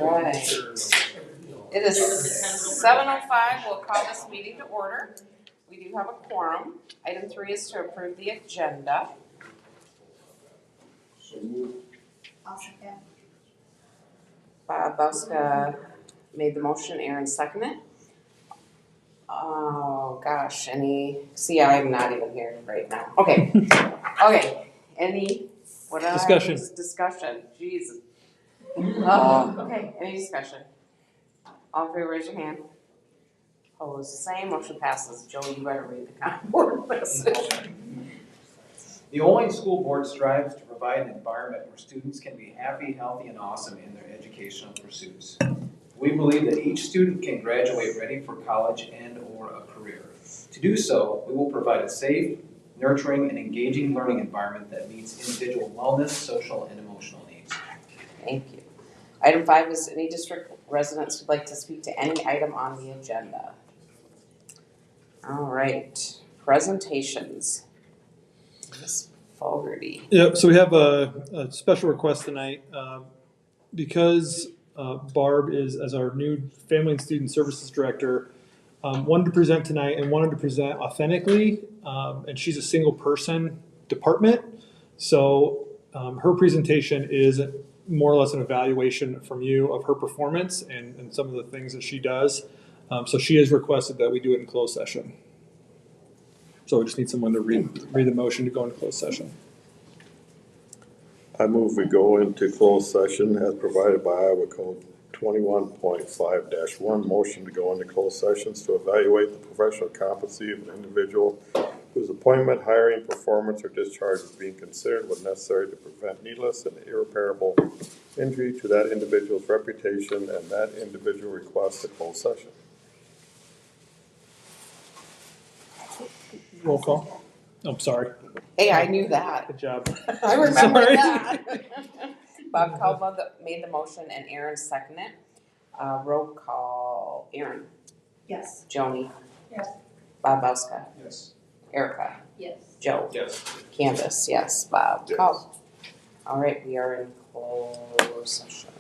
All right. It is 7:05. We'll call this meeting to order. We do have a quorum. Item 3 is to approve the agenda. I'll second. Bob Buska made the motion, Aaron seconded. Oh, gosh, I'm not even here right now. Okay, Discussion. Discussion, jeez. Oh, okay, any discussion? All in favor, raise your hand. Opposed, the same, motion passes. Joe, you better read the board message. The Oline School Board strives to provide an environment where students can be happy, healthy, and awesome in their educational pursuits. We believe that each student can graduate ready for college and/or a career. To do so, we will provide a safe, nurturing, and engaging learning environment that meets individual wellness, social, and emotional needs. Thank you. Item 5 is any district residents who'd like to speak to any item on the agenda. All right, presentations. Ms. Fogarty. Yeah, so we have a special request tonight. Because Barb is, as our new Family and Student Services Director, wanted to present tonight and wanted to present authentically, and she's a single person department. So her presentation is more or less an evaluation from you of her performance and some of the things that she does. So she has requested that we do it in closed session. So we just need someone to read the motion to go into closed session. I move we go into closed session as provided by Iowa Code 21.5-1, motion to go into closed sessions to evaluate the professional competency of an individual whose appointment, hiring, performance, or discharge is being considered when necessary to prevent needless and irreparable injury to that individual's reputation, and that individual requests a closed session. Roll call. I'm sorry. Hey, I knew that. Good job. I remember Sorry. that. Bob Caldwell made the motion and Aaron seconded. Roll call, Aaron. Yes. Joni. Yes. Bob Buska. Yes. Erica. Yes. Joe. Yes. Candace, yes. Bob. Yes. All right, we are in closed session.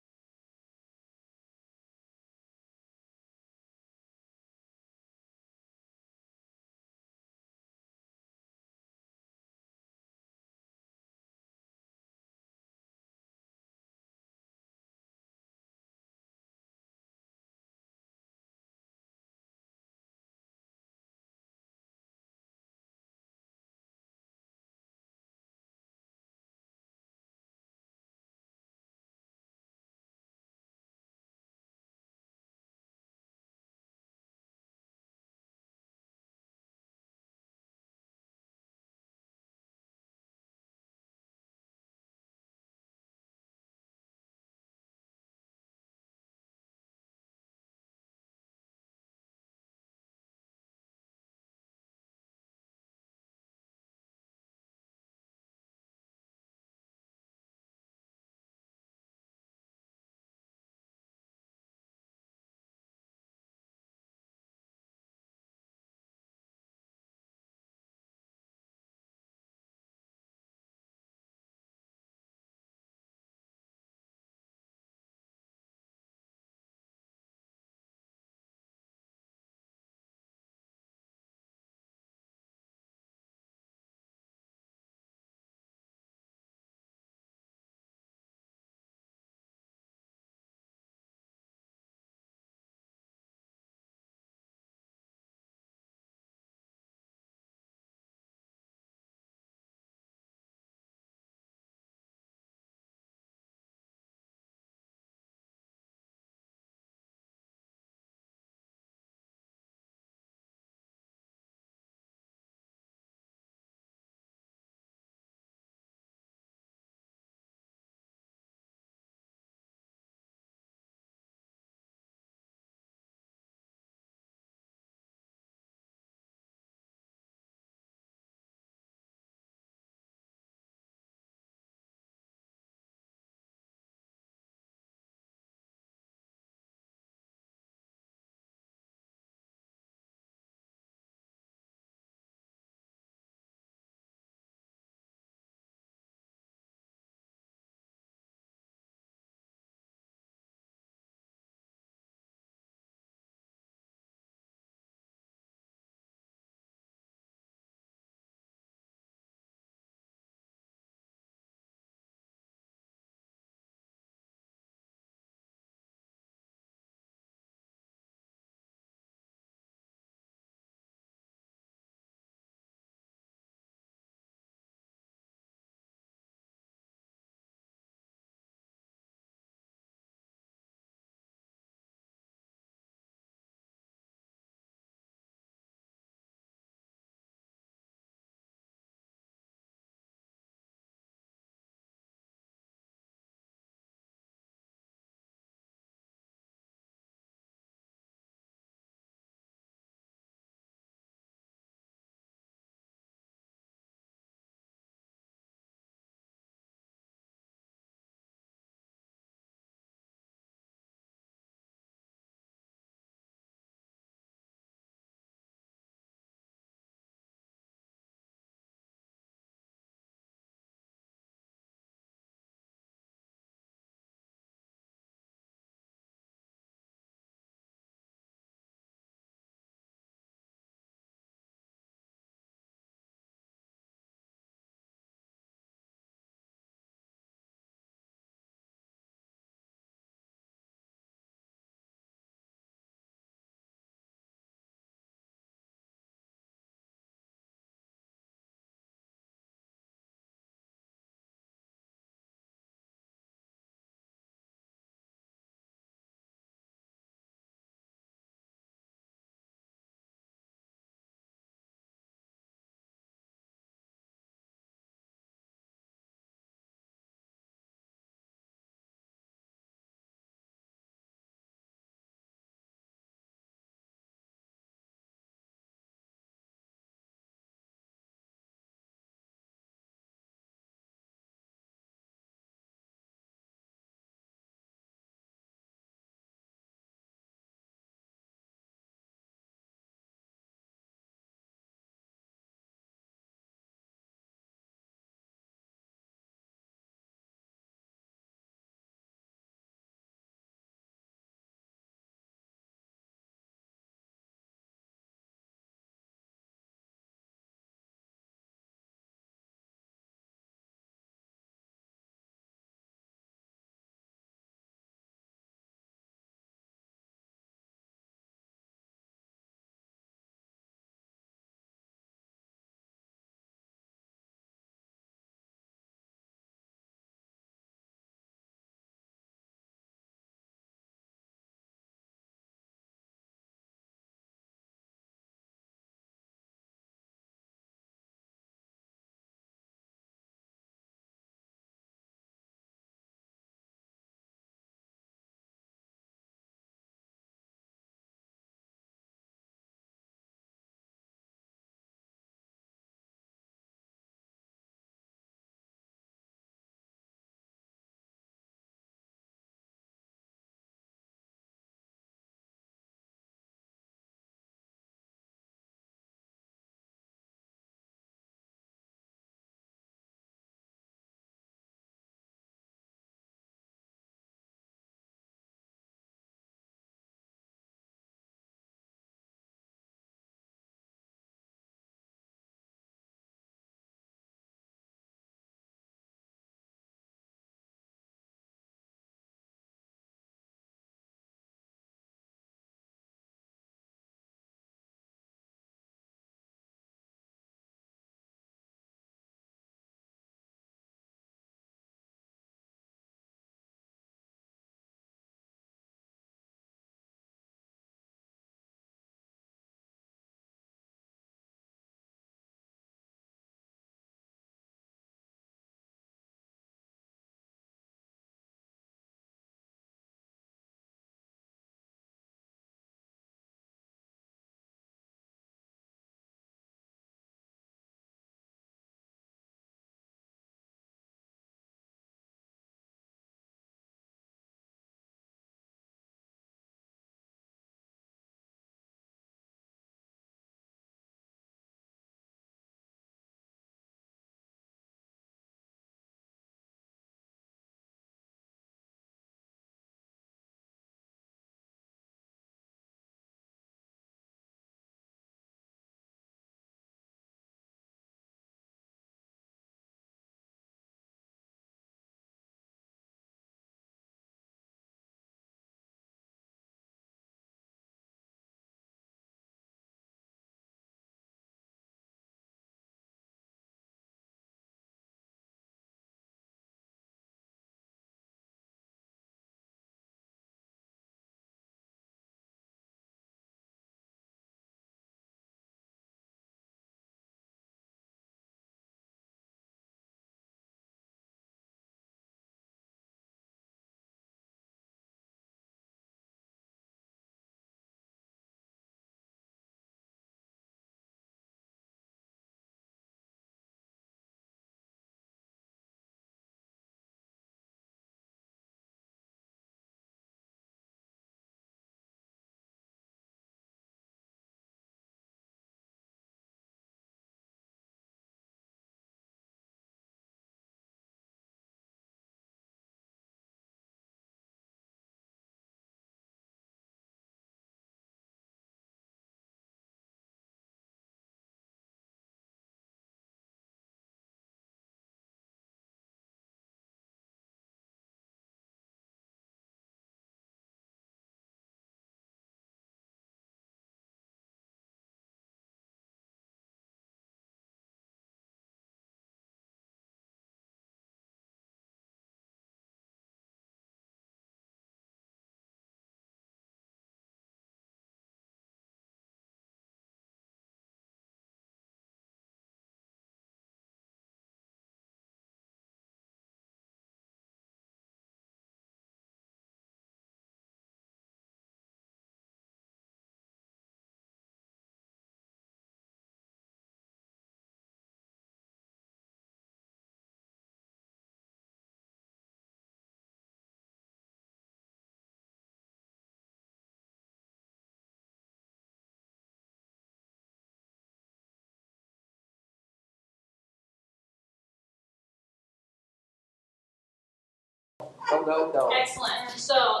Go, go, go. Excellent. So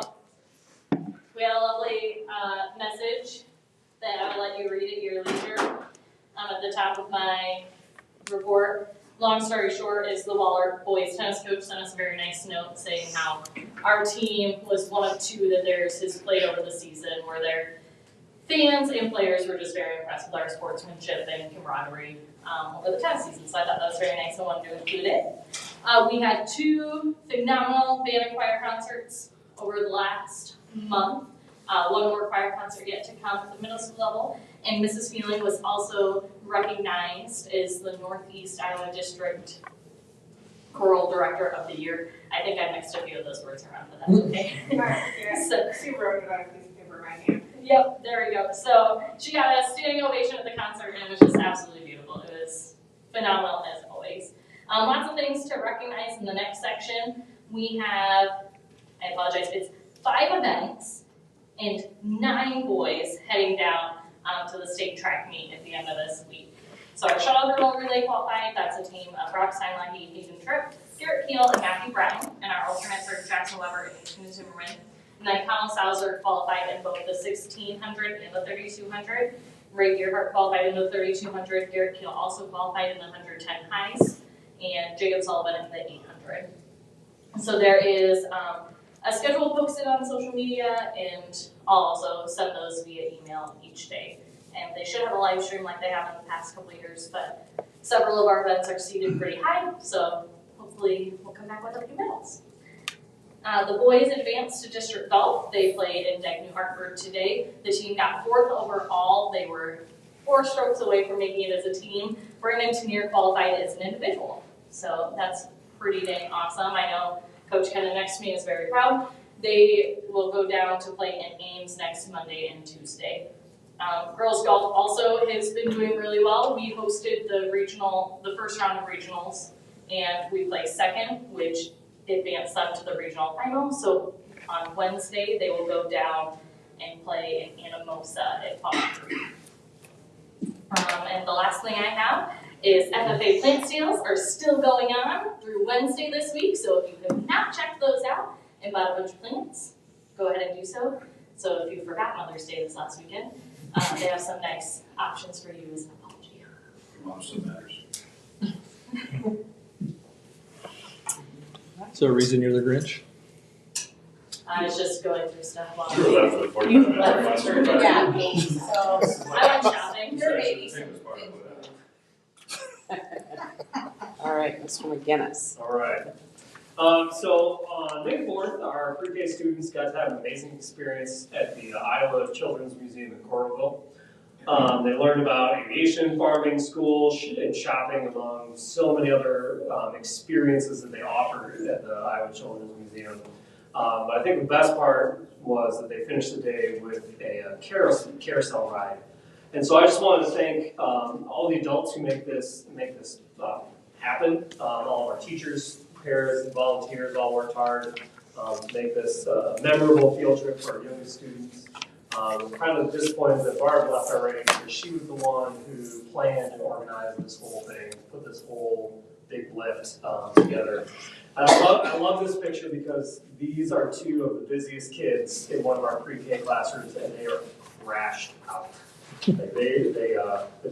we had a lovely message that I will let you read at your leisure. At the top of my report. Long story short is the Waller boys tennis coach sent us a very nice note saying how our team was one of two that theirs has played over the season where their fans and players were just very impressed with our sportsmanship and camaraderie over the tennis season. So I thought that was very nice. I wanted to include it. We had 2 phenomenal band and choir concerts over the last month. One more choir concert yet to come at the middle school level. And Mrs. Feeling was also recognized as the Northeast Iowa District Choral Director of the Year. I think I mixed a few of those words around, but that's okay. So, She wrote it on a piece of paper in my hand. yep, there we go. So she got a standing ovation at the concert, and it was just absolutely beautiful. It was phenomenal as always. Lots of things to recognize in the next section. We have, I apologize, it's 5 events and 9 boys heading down to the state track meet at the end of this week. So our shuttle girl relay qualified, that's a team of Brock Steinlecke, Hayden Tripp, Garrett Keel, and Matthew Brown, and our alternates are Jackson Weber and Tina Zimmerman. And then Colin Sauser qualified in both the 1600 and the 3200. Ray Gearhart qualified in the 3200. Garrett Keel also qualified in the 110 highs, and Jacob Sullivan in the 800. So there is a schedule posted on social media, and I'll also send those via email each day. And they should have a live stream like they have in the past couple of years, but several of our events are seated pretty high, so hopefully we'll come back with a few medals. The boys advanced to district golf. They played in Deg New Hartford today. The team got 4th overall. They were 4 strokes away from making it as a team. Brandon Tenier qualified as an individual, so that's pretty dang awesome. I know Coach Kenna next to me is very proud. They will go down to play in Ames next Monday and Tuesday. Girls golf also has been doing really well. We hosted the first round of regionals, and we placed 2nd, which advanced them to the regional final. So on Wednesday, they will go down and play in Anamosa at Palm Creek. And the last thing I have is FFA plant sales are still going on through Wednesday this week. So if you have not checked those out and bought a bunch of plants, go ahead and do so. So if you forgot Mother's Day this last weekend, they have some nice options for you as an apology. Mostly matters. Is there a reason you're the Grinch? I was just going through stuff while You were left for the 45 minutes. Yeah, so, I went shopping. Your baby. All right, Mr. McGinnis. All right. So on May 4th, our pre-K students got to have an amazing experience at the Iowa Children's Museum in Coralville. They learned about aviation, farming, school, and shopping, among so many other experiences that they offered at the Iowa Children's Museum. But I think the best part was that they finished the day with a carousel ride. And so I just wanted to thank all the adults who make this happen. All of our teachers, parents, and volunteers all worked hard to make this a memorable field trip for our youngest students. I'm kind of disappointed that Barb left already because she was the one who planned and organized this whole thing, put this whole big lift together. And I love this picture because these are 2 of the busiest kids in one of our pre-K classrooms, and they are crashed out. Like they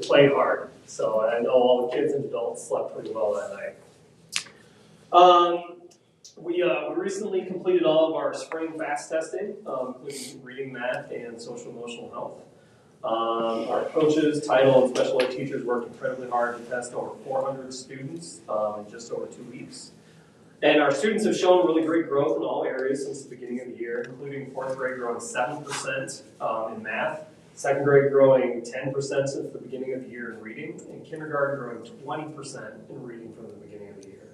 played hard, so I know all the kids and adults slept pretty well that night. We recently completed all of our spring FAST testing, including reading, math, and social emotional health. Our coaches, title, and special ed teachers worked incredibly hard to test over 400 students in just over 2 weeks. And our students have shown really great growth in all areas since the beginning of the year, including 4th grade growing 7% in math, 2nd grade growing 10% since the beginning of the year in reading, and kindergarten growing 20% in reading from the beginning of the year.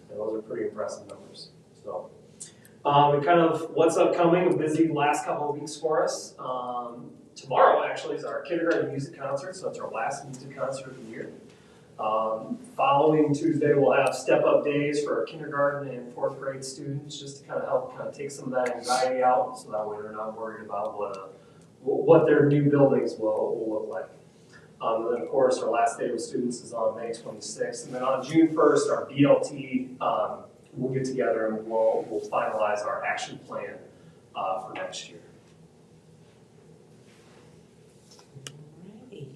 And those are pretty impressive numbers. So, and kind of what's upcoming, a busy last couple of weeks for us. Tomorrow actually is our kindergarten music concert, so it's our last music concert of the year. Following Tuesday, we'll have step-up days for our kindergarten and 4th grade students, just to kind of help take some of that anxiety out, so that way they're not worried about what their new buildings will look like. And then, of course, our last day with students is on May 26th. And then on June 1st, our BLT we'll get together and we'll finalize our action plan for next year. Alrighty.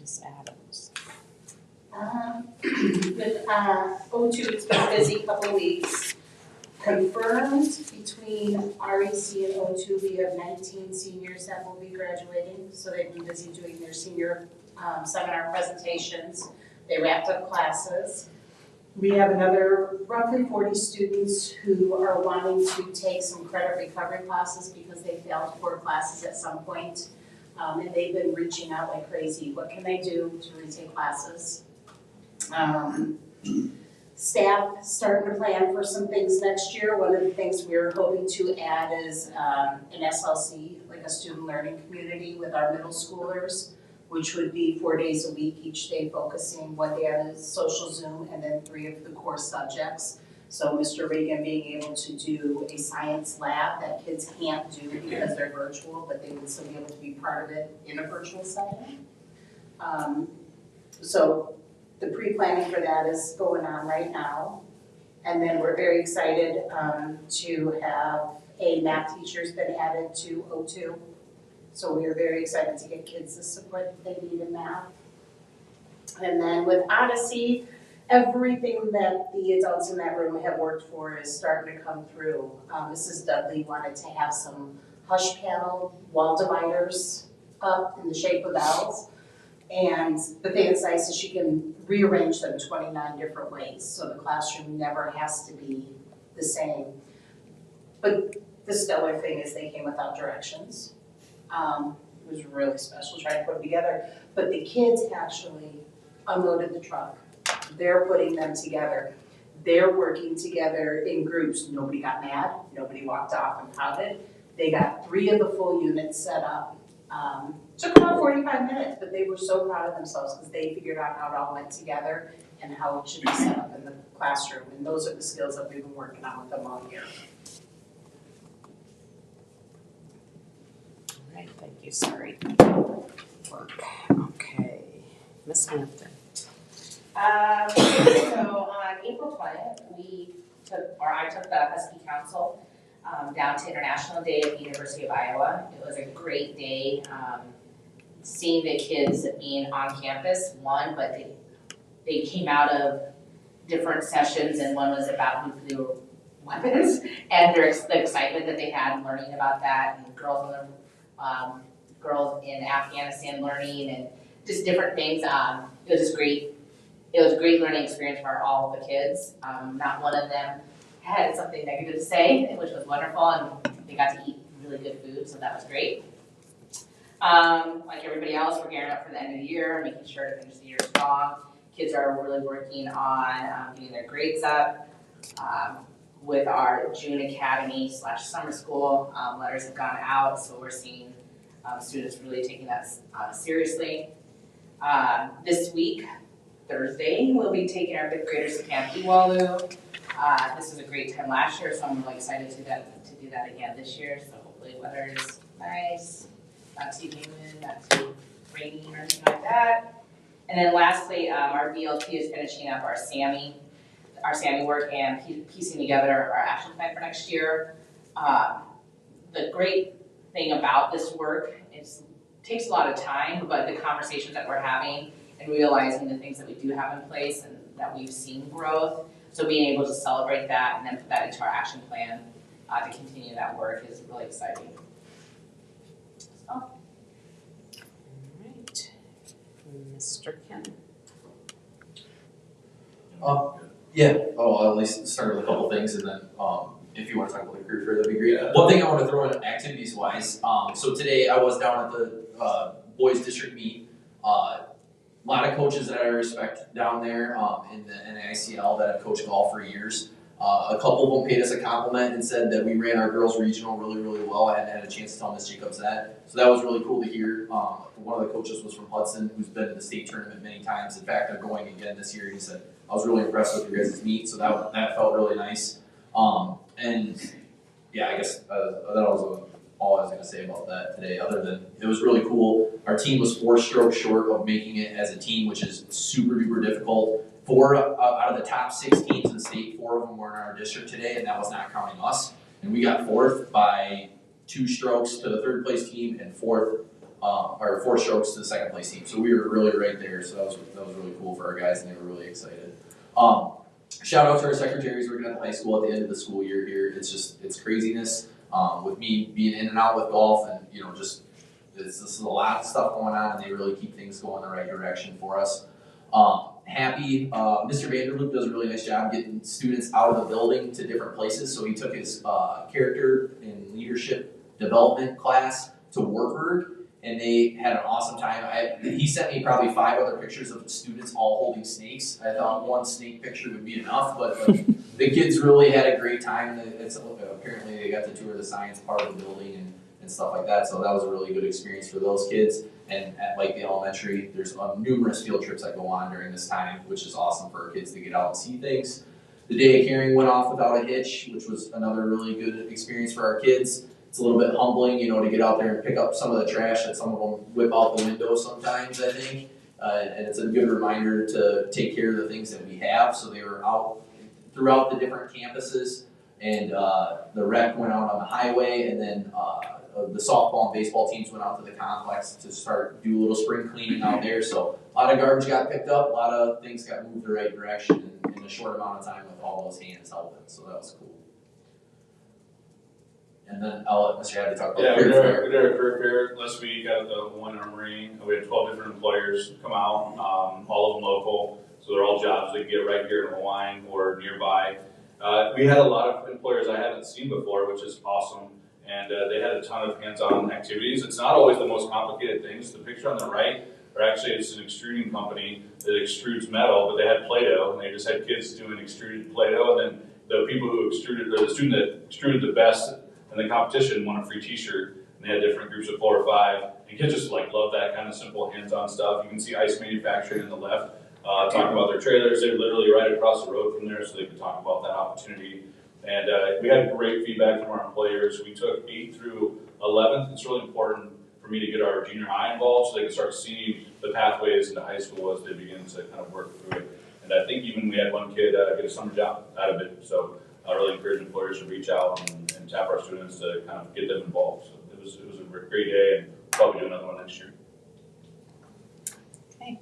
Ms. Adams. With O2, it's been a busy couple of weeks. Confirmed between REC and O2, we have 19 seniors that will be graduating, so they've been busy doing their senior seminar presentations. They wrapped up classes. We have another roughly 40 students who are wanting to take some credit recovery classes because they failed 4 classes at some point. And they've been reaching out like crazy. What can they do to retake classes? Staff starting to plan for some things next year. One of the things we're hoping to add is an SLC, like a student learning community with our middle schoolers, which would be 4 days a week, each day focusing 1 day on social Zoom and then 3 of the core subjects. So Mr. Reagan being able to do a science lab that kids can't do because they're virtual, but they would still be able to be part of it in a virtual setting. So the pre-planning for that is going on right now. And then we're very excited to have a math teacher's been added to O2. So we are very excited to get kids the support that they need in math. And then with Odyssey, everything that the adults in that room have worked for is starting to come through. Mrs. Dudley wanted to have some hush panel wall dividers up in the shape of L's. And the thing that's nice is she can rearrange them 29 different ways, so the classroom never has to be the same. But the stellar thing is they came without directions. It was really special trying to put them together. But the kids actually unloaded the truck. They're putting them together. They're working together in groups. Nobody got mad. Nobody walked off and pouted. They got 3 of the full units set up. Took about 45 minutes, but they were so proud of themselves because they figured out how it all went together and how it should be set up in the classroom. And those are the skills that we've been working on with them all year. All right, thank you, sorry. Okay, Ms. Hampton. So on April 20th, I took the Husky Council down to International Day at the University of Iowa. It was a great day. Seeing the kids being on campus, but they came out of different sessions, and one was about nuclear weapons, and the excitement that they had learning about that, and girls in Afghanistan learning, and just different things. It was just great. It was a great learning experience for all of the kids. Not one of them had something negative to say, which was wonderful, and they got to eat really good food, so that was great. Like everybody else, we're gearing up for the end of the year, making sure to finish the year strong. Kids are really working on getting their grades up. With our June Academy / summer school, letters have gone out, so we're seeing students really taking that seriously. This week, Thursday, we'll be taking our 5th graders to Camp Iwalu. This was a great time last year, so I'm really excited to do that again this year. So hopefully weather is nice, not too humid, not too rainy or anything like that. And then lastly, our VLT is finishing up our SAMI work and piecing together our action plan for next year. The great thing about this work is it takes a lot of time, but the conversations that we're having and realizing the things that we do have in place and that we've seen growth. So being able to celebrate that and then put that into our action plan to continue that work is really exciting. So. All right, Mr. Kim. I'll at least start with a couple things, and then if you want to talk about the career fair, that'd be great. One thing I want to throw in activities-wise, so today I was down at the boys district meet. A lot of coaches that I respect down there in the NAICL that have coached golf for years. A couple of them paid us a compliment and said that we ran our girls regional really, really well. I hadn't had a chance to tell Ms. Jacobs that. So that was really cool to hear. One of the coaches was from Hudson, who's been to the state tournament many times. In fact, they're going again this year. He said, I was really impressed with your guys' meet, so that felt really nice. And yeah, I guess that was all I was going to say about that today, other than it was really cool. Our team was 4 strokes short of making it as a team, which is super duper difficult. 4 out of the top 6 teams in the state, 4 of them were in our district today, and that was not counting us. And we got 4th by 2 strokes to the 3rd place team and 4 strokes to the 2nd place team. So we were really right there. So that was really cool for our guys, and they were really excited. Shout out to our secretaries working at the high school at the end of the school year here. It's craziness. With me being in and out with golf, and this is a lot of stuff going on, and they really keep things going the right direction for us. Happy, Mr. Vanderloop does a really nice job getting students out of the building to different places. So he took his character and leadership development class to Wartburg, and they had an awesome time. He sent me probably 5 other pictures of students all holding snakes. I thought 1 snake picture would be enough, but the kids really had a great time. Apparently they got to tour the science part of the building and stuff like that. So that was a really good experience for those kids. And at the elementary, there's numerous field trips that go on during this time, which is awesome for our kids to get out and see things. The day of caring went off without a hitch, which was another really good experience for our kids. It's a little bit humbling, to get out there and pick up some of the trash that some of them whip out the window sometimes, I think. And it's a good reminder to take care of the things that we have. So they were out throughout the different campuses, and the rec went out on the highway, and then the softball and baseball teams went out to the complex to do a little spring cleaning out there. So a lot of garbage got picked up, a lot of things got moved the right direction in a short amount of time with all those hands helping. So that was cool. And then I'll let Mr. Hadley talk about Yeah, we career fair. did our career fair last week at the one armory. We had 12 different employers come out, all of them local. So they're all jobs they can get right here in Hawaiian or nearby. We had a lot of employers I haven't seen before, which is awesome. And they had a ton of hands-on activities. It's not always the most complicated things. The picture on the right, it's an extruding company that extrudes metal, but they had Play-Doh, and they just had kids doing extruded Play-Doh. And then the people who extruded, or the student that extruded the best in the competition won a free t-shirt. And they had different groups of 4 or 5. And kids just love that kind of simple hands-on stuff. You can see Ice Manufacturing on the left talking about their trailers. They're literally right across the road from there, so they could talk about that opportunity. And we had great feedback from our employers. We took 8th through 11th. It's really important for me to get our junior high involved so they can start seeing the pathways into high school as they begin to kind of work through it. And I think even we had one kid get a summer job out of it. So I really encourage employers to reach out and tap our students to kind of get them involved. So it was a great day, and we'll probably do another one next year. Okay,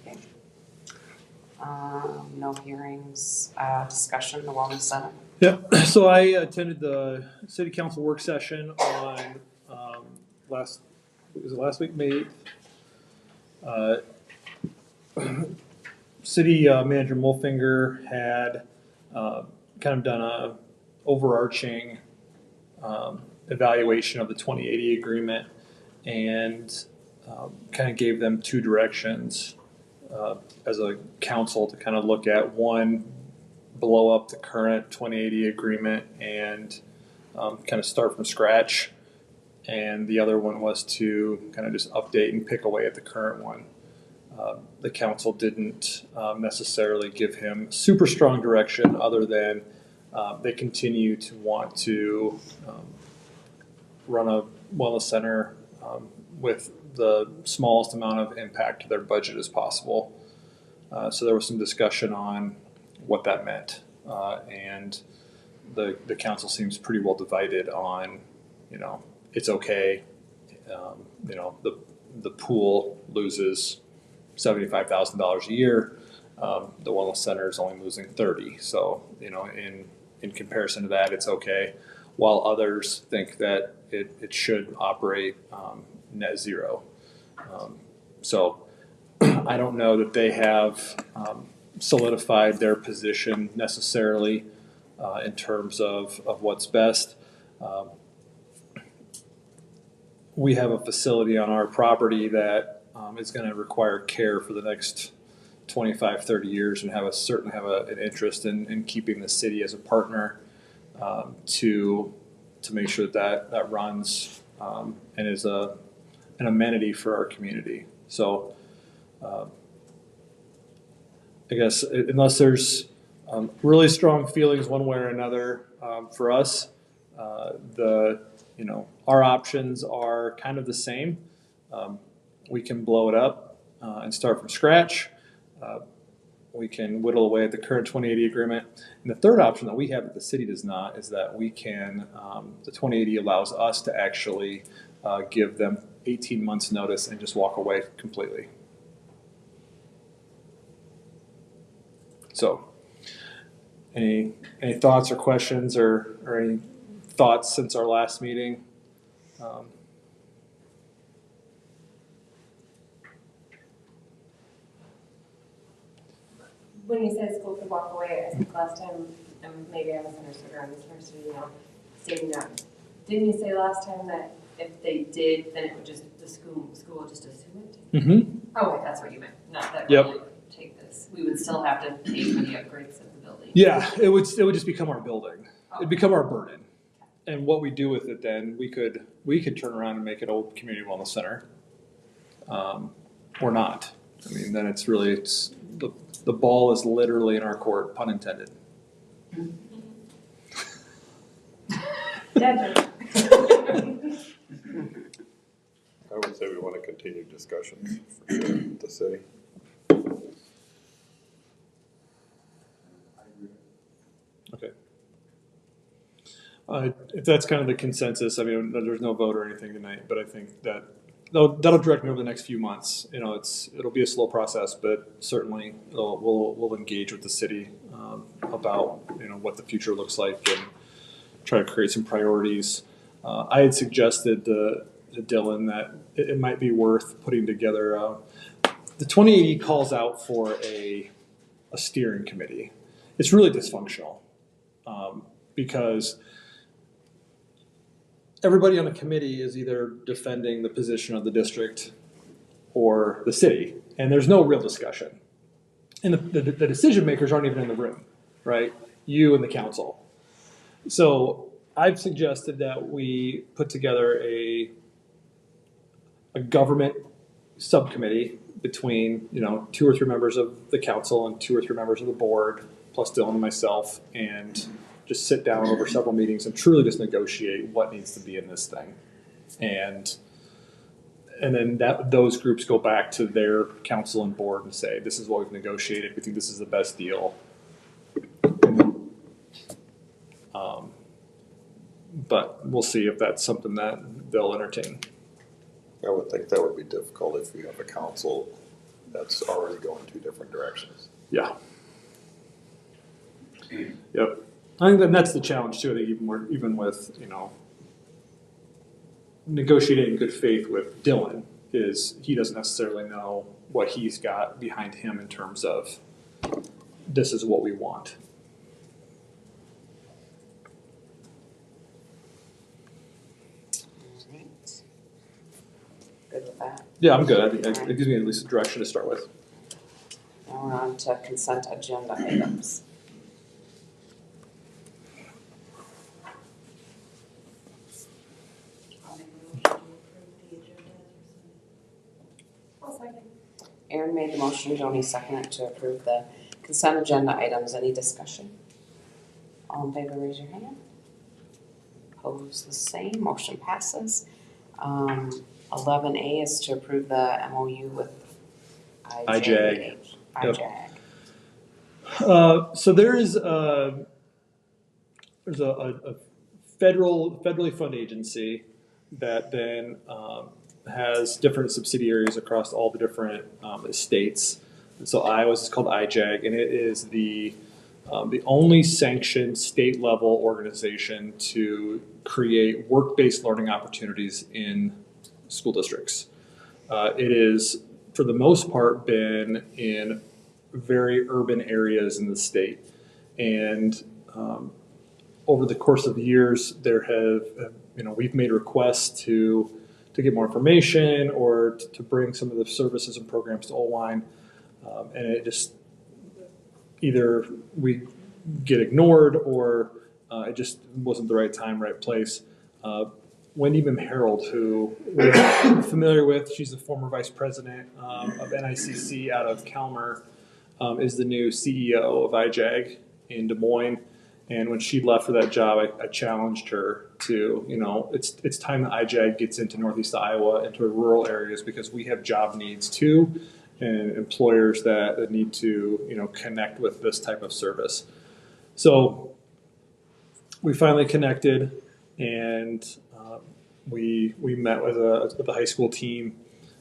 thank you. No hearings, discussion, the Wellness Center. Yeah, so I attended the city council work session on last week, May 8th. City Manager Mulfinger had kind of done a overarching evaluation of the 2080 agreement, and kind of gave them 2 directions as a council to kind of look at. One, blow up the current 2080 agreement and kind of start from scratch. And the other one was to kind of just update and pick away at the current one. The council didn't necessarily give him super strong direction, other than they continue to want to run a wellness center with the smallest amount of impact to their budget as possible. So there was some discussion on what that meant, and the council seems pretty well divided on, it's okay. The pool loses $75,000 a year. The wellness center is only losing 30. So, in comparison to that, it's okay. While others think that it should operate net zero. So I don't know that they have solidified their position necessarily in terms of what's best. We have a facility on our property that is going to require care for the next 25, 30 years, and certainly have an interest in keeping the city as a partner to make sure that runs and is an amenity for our community. So I guess unless there's really strong feelings one way or another for us, our options are kind of the same. We can blow it up and start from scratch, we can whittle away at the current 2080 agreement. And the third option that we have that the city does not is that we can, the 2080 allows us to actually give them 18 months notice and just walk away completely. So, any thoughts or questions or any thoughts since our last meeting? When you said school could walk away, I think last time, maybe I misunderstood or I misunderstood you now, stating that. Didn't you say last time that if they did, then it would just, the school would just assume it? Mm-hmm. Oh, wait, that's what you meant, not that Yep. we would take this. We would still have to pay for the upgrades of the building. Yeah, it would just become our building. It'd become our burden. And what we do with it then, we could turn around and make it old community wellness center, or not. I mean, then it's the ball is literally in our court, pun intended. Gotcha. I would say we want to continue discussions for sure with the city. Okay. If that's kind of the consensus, I mean, there's no vote or anything tonight, but I think that'll direct me over the next few months. You know, it'll be a slow process, but certainly we'll engage with the city about what the future looks like and try to create some priorities. I had suggested to Dylan that it might be worth putting together. The 2080 calls out for a steering committee. It's really dysfunctional because everybody on the committee is either defending the position of the district or the city, and there's no real discussion. And the decision makers aren't even in the room, right? You and the council. So I've suggested that we put together a government subcommittee between 2 or 3 members of the council and 2 or 3 members of the board, plus Dylan and myself, and just sit down over several meetings and truly just negotiate what needs to be in this thing. And then those groups go back to their council and board and say, this is what we've negotiated. We think this is the best deal. But we'll see if that's something that they'll entertain. I would think that would be difficult if you have a council that's already going 2 different directions. Yeah. Yep. I think that's the challenge too. I think even with negotiating in good faith with Dylan is he doesn't necessarily know what he's got behind him in terms of this is what we want. Alright. Good with that. Yeah, I'm good. I think it gives me at least a direction to start with. Now we're on to consent agenda items. Aaron made the motion, Joni seconded to approve the consent agenda items. Any discussion? All in favor, raise your hand. Opposed, the same. Motion passes. 11A is to approve the MOU with IJAG. IJAG. So there's a federally funded agency that then has different subsidiaries across all the different states. And so Iowa's is called IJAG, and it is the only sanctioned state level organization to create work-based learning opportunities in school districts. It is, for the most part, been in very urban areas in the state, and over the course of the years, there have we've made requests to get more information or to bring some of the services and programs to Oelwein, and it just either we get ignored or it just wasn't the right time, right place. Wendy Harold, who we're familiar with, she's the former vice president of NICC out of Calmer, is the new CEO of IJAG in Des Moines. And when she left for that job, I challenged her to, it's time that IJAG gets into Northeast Iowa, into rural areas, because we have job needs too. and employers that need to, connect with this type of service. So we finally connected, and we met with the high school team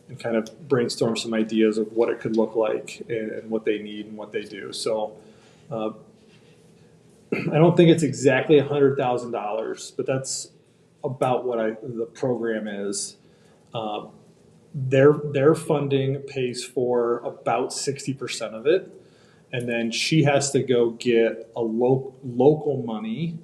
and kind of brainstormed some ideas of what it could look like and what they need and what they do. So I don't think it's exactly $100,000, but that's about what the program is. Their funding pays for about 60% of it, and then she has to go get a local money,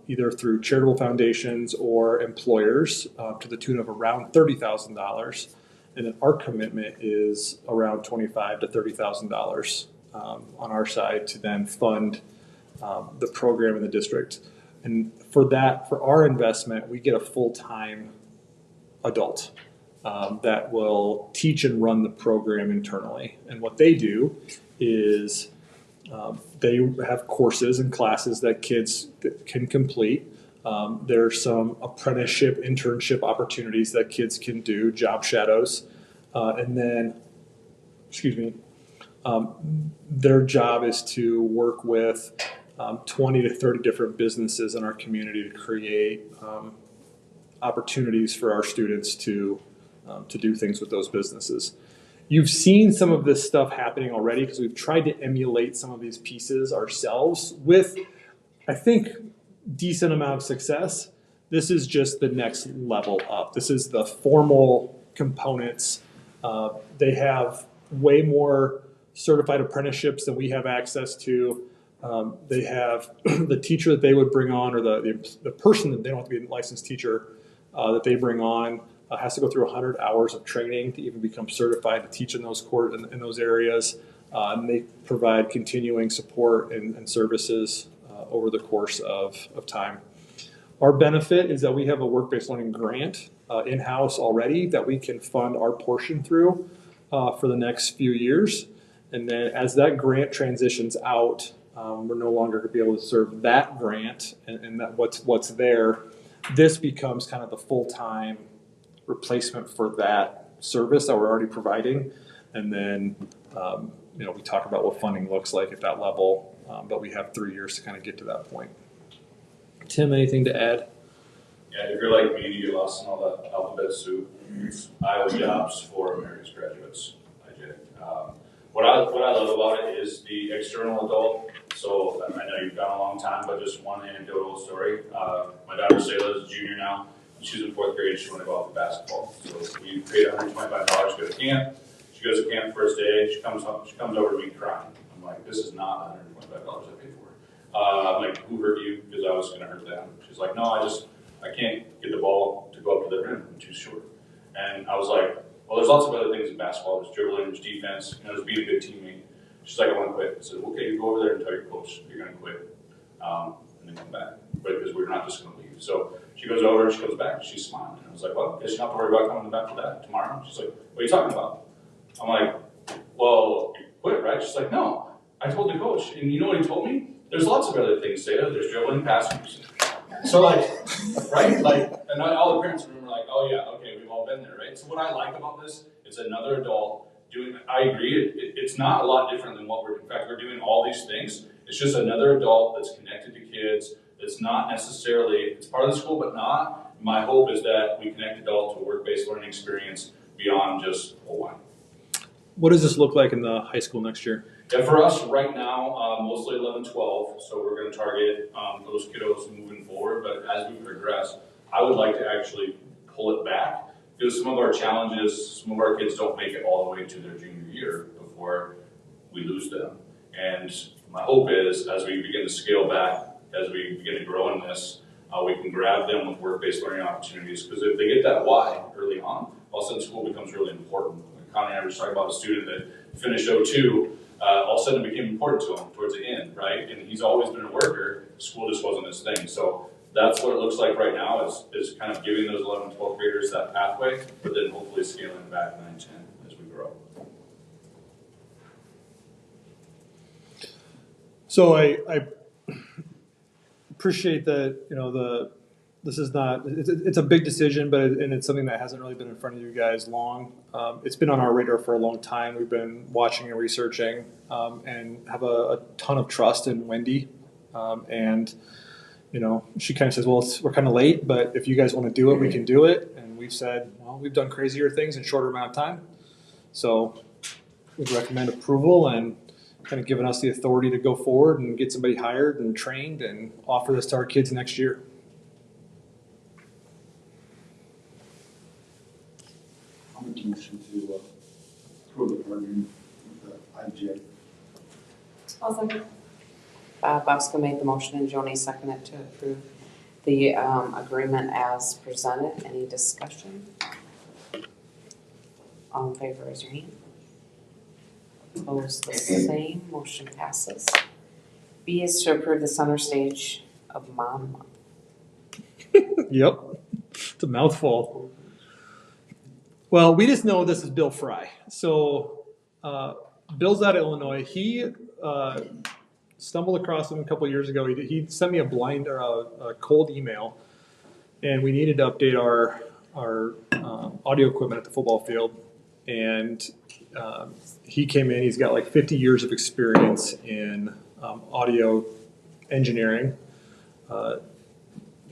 either through charitable foundations or employers, to the tune of around $30,000, and then our commitment is around $25,000 to $30,000 on our side to then fund the program in the district. And for our investment, we get a full-time adult that will teach and run the program internally. And what they do is they have courses and classes that kids can complete. There's some apprenticeship, internship opportunities that kids can do, job shadows. And then, their job is to work with 20 to 30 different businesses in our community to create opportunities for our students to do things with those businesses. You've seen some of this stuff happening already because we've tried to emulate some of these pieces ourselves with, I think, decent amount of success. This is just the next level up. This is the formal components. They have way more certified apprenticeships than we have access to. They have the teacher that they would bring on, or the person that they don't have to be a licensed teacher that they bring on has to go through 100 hours of training to even become certified to teach in those in those areas. And they provide continuing support and services over the course of time. Our benefit is that we have a work-based learning grant in-house already that we can fund our portion through for the next few years. And then as that grant transitions out, we're no longer going to be able to serve that grant and that what's there. This becomes kind of the full-time replacement for that service that we're already providing. And then, we talk about what funding looks like at that level, but we have 3 years to kind of get to that point. Tim, anything to add? Yeah, if you're like me, you get lost in all that alphabet soup. It's Iowa Jobs for America's Graduates, IJ. What I love about it is the external adult. So I know you've gone a long time, but just one anecdotal story. My daughter Sayla is a junior now. She's in 4th grade. She wanted to go out for basketball. So we paid $125 to go to camp. She goes to camp first day. She comes over to me crying. I'm like, this is not $125 I paid for. I'm like, who hurt you? Because I was going to hurt them. She's like, no, I can't get the ball to go up to the rim. I'm too short. And I was like, well, there's lots of other things in basketball. There's dribbling, there's defense, there's being a good teammate. She's like, I want to quit. I said, okay, you go over there and tell your coach you're going to quit. And then come back. But because we're not just going to leave. So she goes over, she comes back, she's smiling. And I was like, well, guess you don't have to worry about coming back for that tomorrow. She's like, what are you talking about? I'm like, well, you quit, right? She's like, no, I told the coach. And you know what he told me? There's lots of other things, Seda. There's dribbling, passing. So right? And all the parents were like, oh yeah, okay, we've all been there, right? So what I like about this is another adult doing, I agree, it's not a lot different than what in fact, we're doing all these things. It's just another adult that's connected to kids. It's not necessarily, it's part of the school, but not. My hope is that we connect adults to a work-based learning experience beyond just Hawaii. What does this look like in the high school next year? Yeah, for us right now, mostly 11, 12, so we're going to target those kiddos moving forward, but as we progress, I would like to actually pull it back, because some of our challenges, some of our kids don't make it all the way to their junior year before we lose them. And my hope is, as we begin to scale back, as we begin to grow in this, we can grab them with work-based learning opportunities, because if they get that why early on, all of a sudden school becomes really important. Like Connie and I were just talking about a student that finished 02, all of a sudden it became important to him towards the end, right? And he's always been a worker, school just wasn't his thing. So that's what it looks like right now, is kind of giving those 11, 12 graders that pathway, but then hopefully scaling back 9, 10 as we grow. So I appreciate that, this is not, it's a big decision, but and it's something that hasn't really been in front of you guys long. It's been on our radar for a long time. We've been watching and researching, and have a ton of trust in Wendy. And you know, she kind of says, well, we're kind of late, but if you guys want to do it, we can do it. And we've said, well, we've done crazier things in a shorter amount of time. So we'd recommend approval and kind of giving us the authority to go forward and get somebody hired and trained and offer this to our kids next year. I'll make a motion to approve the bargaining with the IGA. Also, Bosco made the motion and Joni seconded to approve the agreement as presented. Any discussion? All in favor, raise your hand. Opposed, the same. Motion passes. B is to approve the center stage of Mom Month. Yep, it's a mouthful. Well, we just know this is Bill Fry. So Bill's out of Illinois. He stumbled across him a couple of years ago. He sent me a blind or a cold email, and we needed to update our audio equipment at the football field. And he came in. He's got like 50 years of experience in audio engineering. The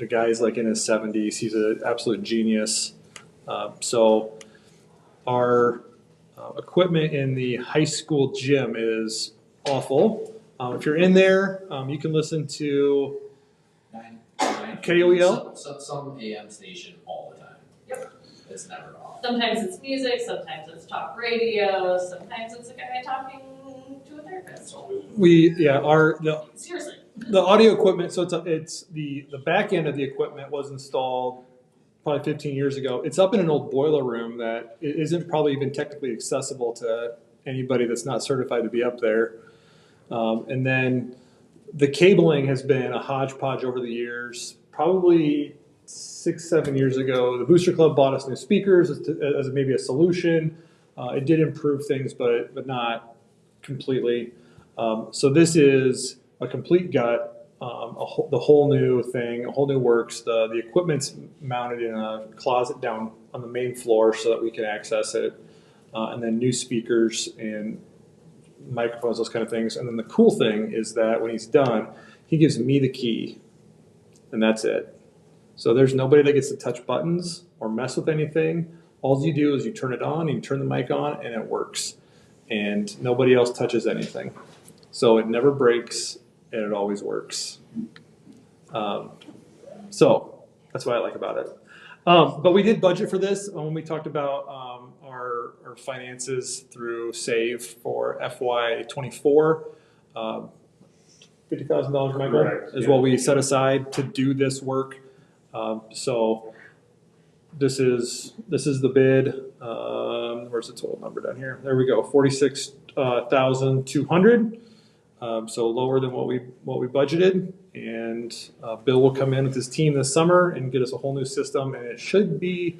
guy's like in his 70s. He's an absolute genius. So our equipment in the high school gym is awful. If you're in there, you can listen to KOEL. Some AM station all the time. Yep. It's never off. Sometimes it's music, sometimes it's talk radio, sometimes it's a guy talking to a therapist. Seriously. The audio equipment. So it's the back end of the equipment was installed probably 15 years ago. It's up in an old boiler room that isn't probably even technically accessible to anybody that's not certified to be up there. And then the cabling has been a hodgepodge over the years. Probably 6-7 years ago, the Booster Club bought us new speakers as maybe a solution. It did improve things, but not completely. So this is a complete gut, the whole new thing, a whole new works. The equipment's mounted in a closet down on the main floor so that we can access it, and then new speakers and microphones, those kind of things. And then the cool thing is that when he's done, he gives me the key, and that's it. So there's nobody that gets to touch buttons or mess with anything. All you do is you turn it on, you turn the mic on, and it works. And nobody else touches anything. So it never breaks, and it always works. So that's what I like about it. But we did budget for this when we talked about our finances through SAVE for FY24. $50,000, Michael, is what we set aside to do this work. So this is the bid. Where's the total number down here? There we go, 46,200. So lower than what we budgeted. And Bill will come in with his team this summer and get us a whole new system, and it should be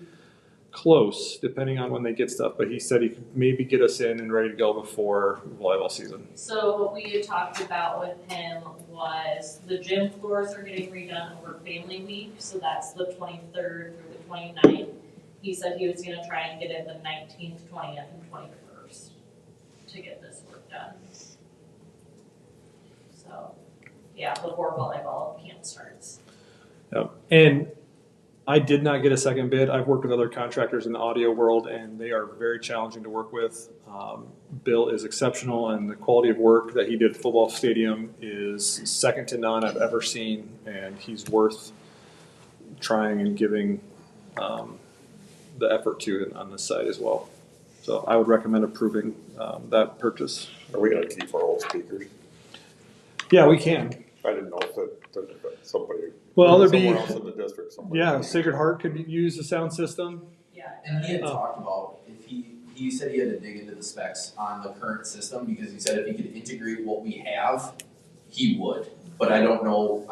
close depending on when they get stuff. But he said he could maybe get us in and ready to go before volleyball season. So what we had talked about with him was the gym floors are getting redone over Family Week, so that's the 23rd through the 29th. He said he was gonna try and get it the 19th, 20th, and 21st to get this work done. So, yeah, before volleyball camp starts. Yep. And I did not get a second bid. I've worked with other contractors in the audio world, and they are very challenging to work with. Bill is exceptional, and the quality of work that he did at the football stadium is second to none I've ever seen, and he's worth trying and giving the effort to on this side as well. So I would recommend approving that purchase. Are we gonna keep our old speakers? Yeah, we can. I didn't know if somebody, Well, there'd be, somewhere else in the district, somebody. yeah, Sacred Heart could use the sound system. Yeah. And he had talked about if he said he had to dig into the specs on the current system because he said if he could integrate what we have, he would. But I don't know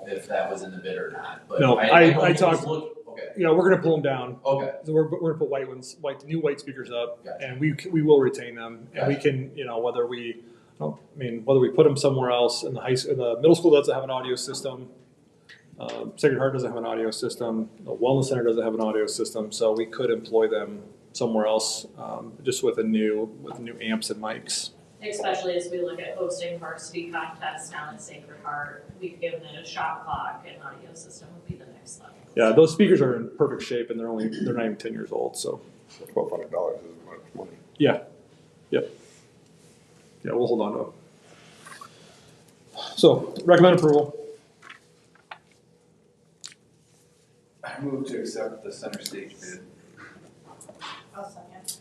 if that was in the bid or not. But No, I I talked. Okay. Yeah, we're gonna pull them down. Okay. So we're gonna put new white speakers up, Gotcha. and we will retain them, and we can, whether we put them somewhere else in the middle school doesn't have an audio system, Sacred Heart doesn't have an audio system. The Wellness Center doesn't have an audio system, so we could employ them somewhere else, just with new amps and mics. Especially as we look at hosting varsity contests down at Sacred Heart, we've given it a shot clock, and audio system would be the next level. Yeah, those speakers are in perfect shape, and they're not even 10 years old. So $1,200 is much money. yeah, we'll hold on to them. So recommend approval. I move to accept the center stage bid. I'll second.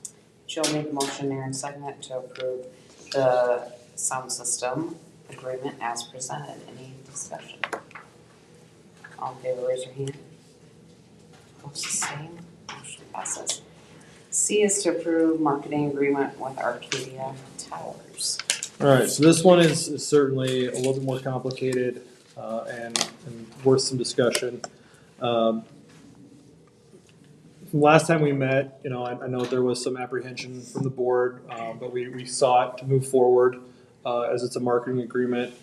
Jill made the motion, Aaron seconded to approve the sound system agreement as presented. Any discussion? All in favor, raise your hand. Opposed, the same. Motion passes. C is to approve marketing agreement with Arcadia Towers. All right, so this one is certainly a little bit more complicated and worth some discussion. Last time we met, I know there was some apprehension from the board, but we sought to move forward as it's a marketing agreement.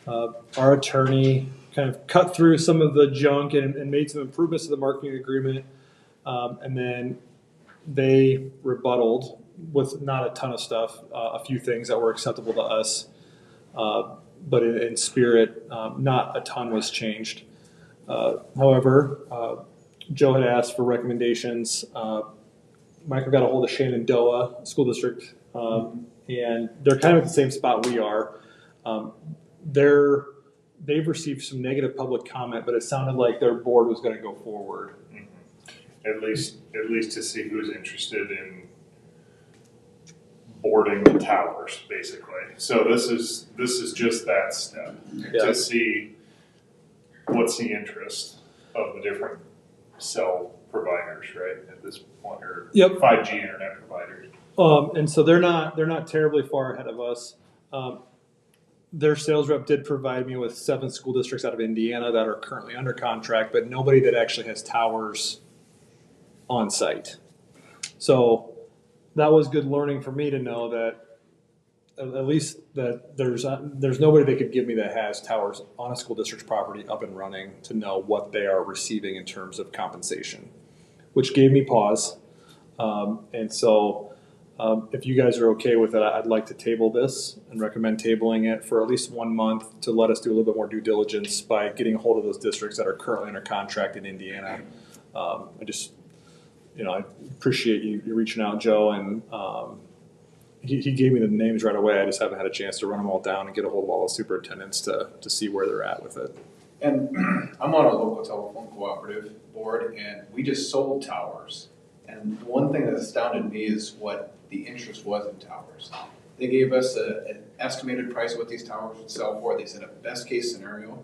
Our attorney kind of cut through some of the junk and made some improvements to the marketing agreement, and then they rebutted with not a ton of stuff, a few things that were acceptable to us, but in spirit, not a ton was changed. However, Joe had asked for recommendations. Michael got a hold of Shenandoah School District, and they're kind of at the same spot we are. They've received some negative public comment, but it sounded like their board was going to go forward. At least to see who's interested in boarding the towers, basically. So this is just that step to see what's the interest of the different cell providers, right, at this point, or 5G internet providers. And so they're not terribly far ahead of us. Their sales rep did provide me with 7 school districts out of Indiana that are currently under contract, but nobody that actually has towers on site. So that was good learning for me to know that at least that there's nobody that could give me that has towers on a school district's property up and running to know what they are receiving in terms of compensation, which gave me pause. And so if you guys are okay with it, I'd like to table this and recommend tabling it for at least 1 month to let us do a little bit more due diligence by getting a hold of those districts that are currently under contract in Indiana. I appreciate you reaching out, Joe, and he gave me the names right away. I just haven't had a chance to run them all down and get a hold of all the superintendents to see where they're at with it. And I'm on a local telephone cooperative board, and we just sold towers. And the one thing that astounded me is what the interest was in towers. They gave us an estimated price of what these towers would sell for. They said a best case scenario.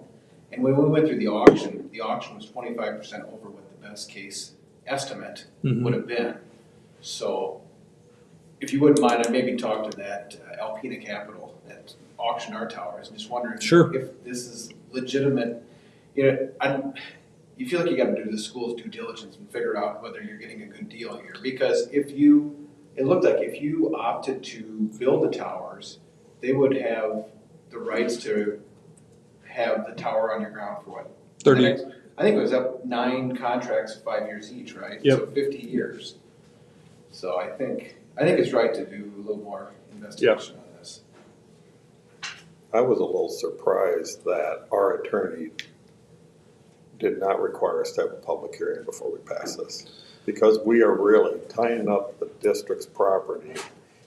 And when we went through the auction was 25% over what the best case estimate would have been. So if you wouldn't mind, I'd maybe talk to that Alpena Capital that auctioned our towers. I'm just wondering if this is legitimate. You feel like you got to do the school's due diligence and figure out whether you're getting a good deal here. Because it looked like if you opted to build the towers, they would have the rights to have the tower on your ground for what? 30. I think it was up 9 contracts, 5 years each, right? Yep. So 50 years. So I think it's right to do a little more investigation on this. I was a little surprised that our attorney did not require us to have a public hearing before we pass this. Because we are really tying up the district's property,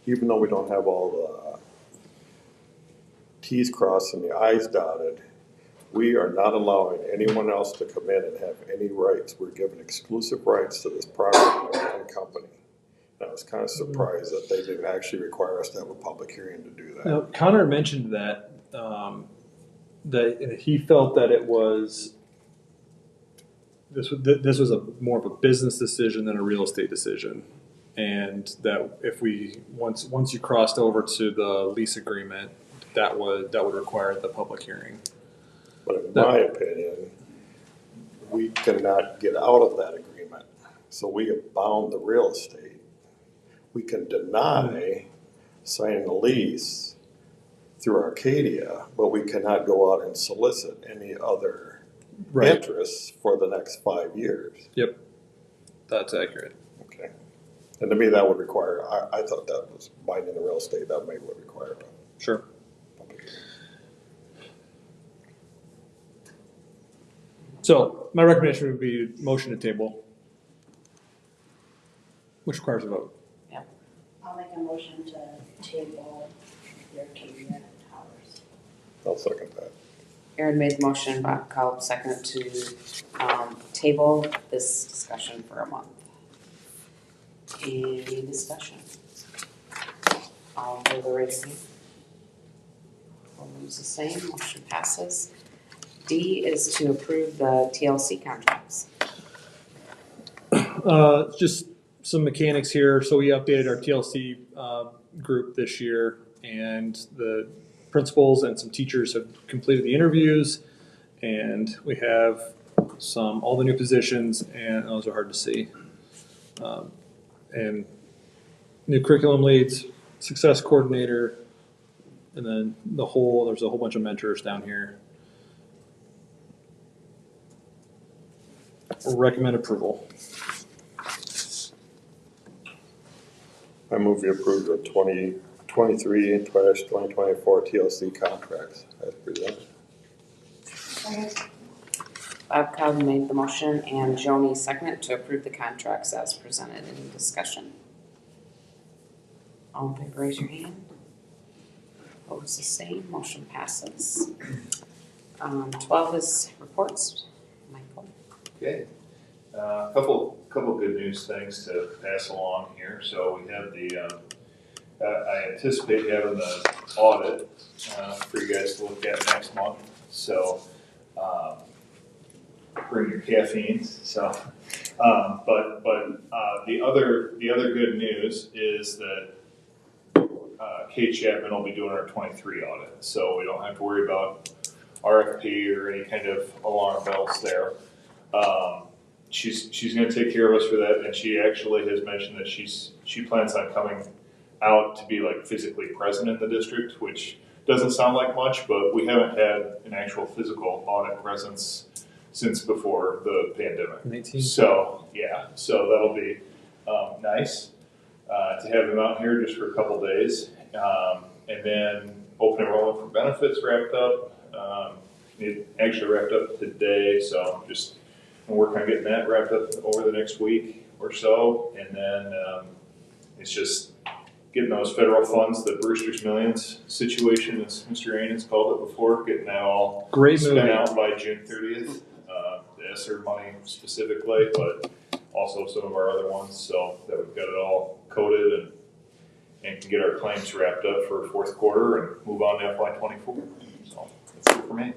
even though we don't have all the T's crossed and the I's dotted. We are not allowing anyone else to come in and have any rights. We're given exclusive rights to this property to one company. And I was kind of surprised that they didn't actually require us to have a public hearing to do that. Now, Connor mentioned that he felt that it was this was more of a business decision than a real estate decision, and that if we once you crossed over to the lease agreement, that would require the public hearing. But in my opinion, we cannot get out of that agreement. So we have bound the real estate. We can deny signing a lease through Arcadia, but we cannot go out and solicit any other Right. interests for the next 5 years. That's accurate. Okay. And to me, that would require, I thought that was binding the real estate, that may would require a Sure. public hearing. So my recommendation would be motion to table, which requires a vote. I'll make a motion to table the Arcadia Towers. I'll second that. Aaron made the motion, Bob Kalb seconded to table this discussion for a month. Any discussion? All in favor, raise your hand. Opposed, the same, motion passes. D is to approve the TLC contracts. Just some mechanics here. So we updated our TLC group this year, and the principals and some teachers have completed the interviews, and we have all the new positions, and those are hard to see. And new curriculum leads, success coordinator, and then there's a whole bunch of mentors down here. Recommend approval. I move we approve the 2023/2024 TLC contracts as presented. Bob Kalb made the motion and Joni seconded to approve the contracts as presented. Any discussion? All in favor, raise your hand. Opposed, the same, motion passes. 12 is reports. Michael. Okay. Couple good news things to pass along here. So we have I anticipate having the audit for you guys to look at next month. So bring your caffeine. So, but the other good news is that Kate Chapman will be doing our 23 audit. So we don't have to worry about RFP or any kind of alarm bells there. She's going to take care of us for that, and she actually has mentioned that she plans on coming out to be like physically present in the district, which doesn't sound like much, but we haven't had an actual physical audit presence since before the pandemic. 19. So that'll be nice to have them out here just for a couple days, and then open enrollment for benefits wrapped up. It actually wrapped up today, so just work on getting that wrapped up over the next week or so, and then it's just getting those federal funds, the Brewster's Millions situation, as Mr. Ainans called it before, getting that all spent out by June 30th. The ESSER money specifically, but also some of our other ones, so that we've got it all coded and can get our claims wrapped up for fourth quarter and move on to FY24. So that's it for me.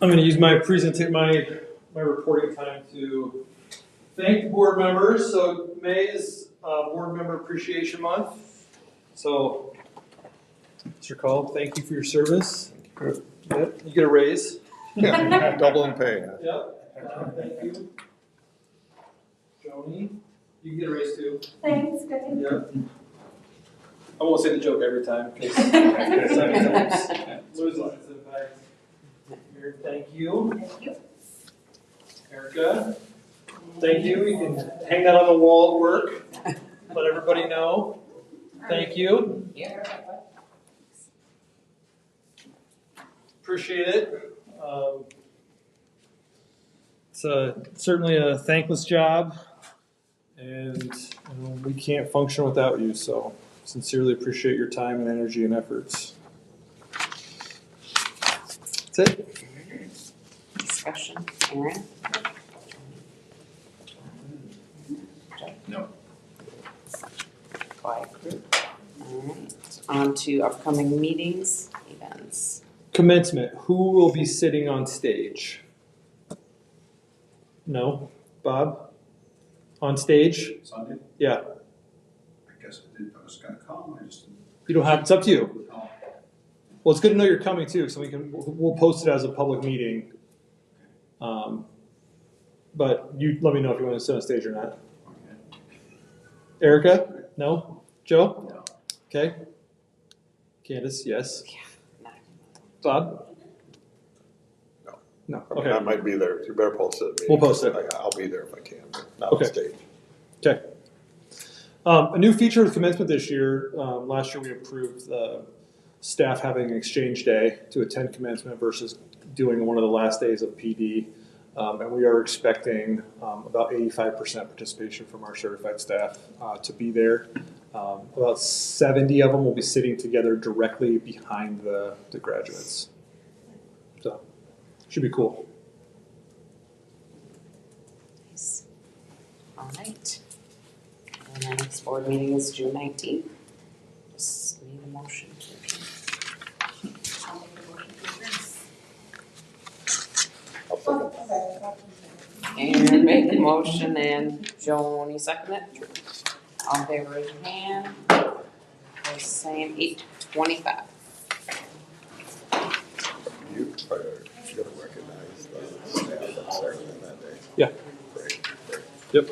I'm going to use my reporting time to thank the board members. So May is Board Member Appreciation Month. So, Mr. Kalb, thank you for your service. Yep, you get a raise. Yeah, double in pay. Yep. Thank you. Joni, you get a raise too. Thanks, good. Yep. I won't say the joke every time. Lose its impact. Here, thank you. Thank you. Erica, thank you. You can hang that on the wall at work. Let everybody know. Thank you. Appreciate it. It's certainly a thankless job, and we can't function without you. So, sincerely appreciate your time and energy and efforts. That's it. Discussion, Aaron? No. Quiet group. All right, on to upcoming meetings, events. Commencement. Who will be sitting on stage? No? Bob? On stage? Sunday? Yeah. I guess I was gonna come, I just. You don't have, it's up to you. Oh, Well, it's good to know you're coming too, so we'll post it as a public meeting. But you let me know if you want to sit on stage or not. okay. Erica? No? Joe? No. Okay. Candace, yes. Todd? No. No, I mean, okay. I might be there. You better post it. We'll post it. I'll be there if I can, but not Okay. on stage. Okay. A new feature of commencement this year, last year we approved staff having an exchange day to attend commencement versus doing one of the last days of PD. And we are expecting about 85% participation from our certified staff to be there. About 70 of them will be sitting together directly behind the graduates. So, should be cool. Nice. All right. And our next board meeting is June 19th. Just need a motion to adjourn. I'll make a motion to adjourn. I'll second. Aaron made the motion and Joni seconded it. All in favor, raise your hand. Opposed, same, 8:25. You are going to recognize the staff that's there that day. Yeah. Great, great. Yep.